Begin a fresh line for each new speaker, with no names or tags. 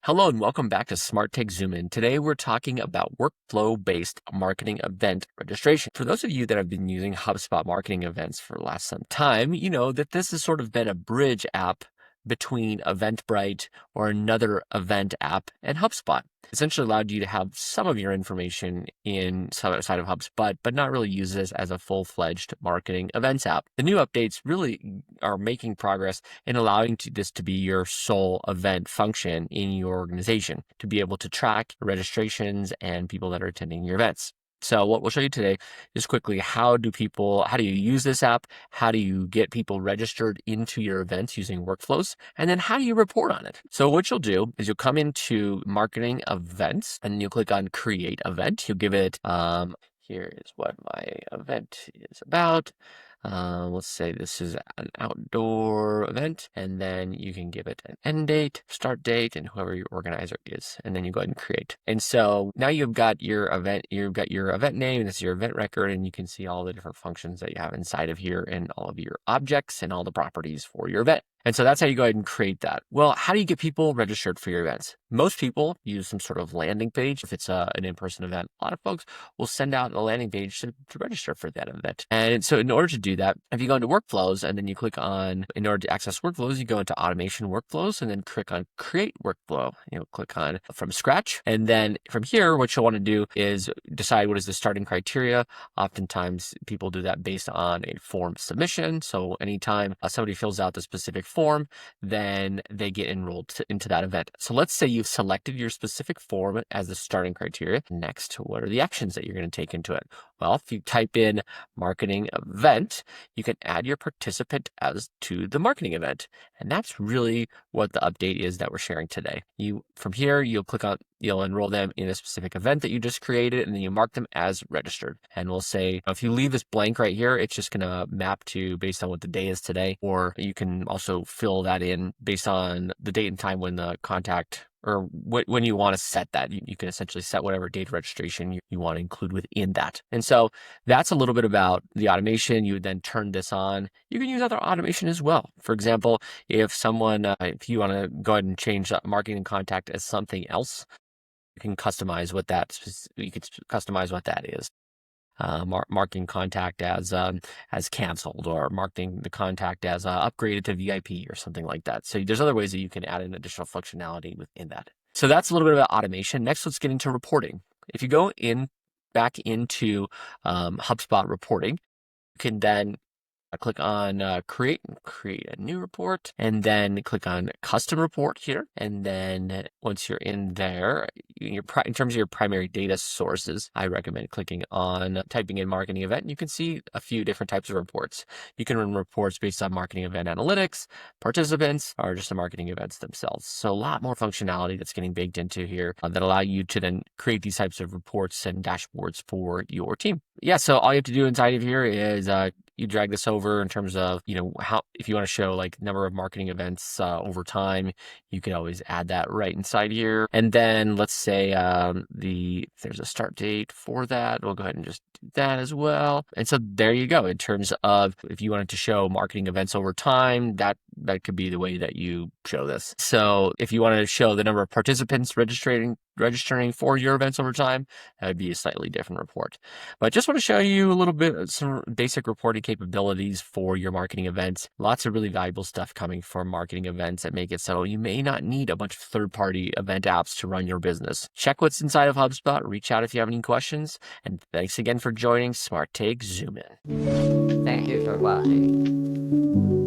Hello and welcome back to SmartTake Zoom In. Today we're talking about workflow-based marketing event registration. For those of you that have been using HubSpot marketing events for some time, you know that this has sort of been a bridge app between Eventbrite or another event app and HubSpot. Essentially allowed you to have some of your information inside of HubSpot, but not really use this as a full-fledged marketing events app. The new updates really are making progress in allowing this to be your sole event function in your organization, to be able to track registrations and people that are attending your events. So what we'll show you today is quickly how do you use this app? How do you get people registered into your events using workflows? And then how do you report on it? So what you'll do is you'll come into marketing events and you'll click on create event. You'll give it, here is what my event is about. Let's say this is an outdoor event, and then you can give it an end date, start date, and whoever your organizer is, and then you go ahead and create. And so now you've got your event name, and this is your event record, and you can see all the different functions that you have inside of here and all of your objects and all the properties for your event. And so that's how you go ahead and create that. Well, how do you get people registered for your events? Most people use some sort of landing page. If it's an in-person event, a lot of folks will send out a landing page to register for that event. And so in order to do that, if you go into workflows and then you click on, in order to access workflows, you go into automation workflows and then click on create workflow. You'll click on from scratch. And then from here, what you'll want to do is decide what is the starting criteria. Oftentimes people do that based on a form submission. So anytime somebody fills out the specific form, then they get enrolled into that event. So let's say you've selected your specific form as the starting criteria. Next, what are the actions that you're going to take into it? Well, if you type in marketing event, you can add your participant as to the marketing event. And that's really what the update is that we're sharing today. From here, you'll enroll them in a specific event that you just created, and then you mark them as registered. And we'll say, if you leave this blank right here, it's just going to map to based on what the day is today, or you can also fill that in based on the date and time when the contact or when you want to set that. You can essentially set whatever date of registration you want to include within that. And so that's a little bit about the automation. You would then turn this on. You can use other automation as well. For example, if you want to go ahead and change marketing contact as something else, you can customize what that is. Marking contact as canceled, or marking the contact as upgraded to VIP or something like that. So there's other ways that you can add an additional functionality within that. So that's a little bit about automation. Next, let's get into reporting. If you go back into HubSpot reporting, you can then click on create a new report, and then click on custom report here. And then once you're in there, in terms of your primary data sources, I recommend typing in marketing event. You can see a few different types of reports. You can run reports based on marketing event analytics, participants, or just the marketing events themselves. So a lot more functionality that's getting baked into here that allow you to then create these types of reports and dashboards for your team. Yeah, so all you have to do inside of here is you drag this over in terms of, if you want to show like number of marketing events over time, you can always add that right inside here. And then let's say if there's a start date for that, we'll go ahead and just do that as well. And so there you go. In terms of if you wanted to show marketing events over time, that could be the way that you show this. So if you wanted to show the number of participants registering for your events over time, that would be a slightly different report. But just want to show you a little bit of some basic reporting capabilities for your marketing events. Lots of really valuable stuff coming from marketing events that make it so you may not need a bunch of third-party event apps to run your business. Check what's inside of HubSpot. Reach out if you have any questions. And thanks again for joining SmartTake Zoom In.
Thank you for watching.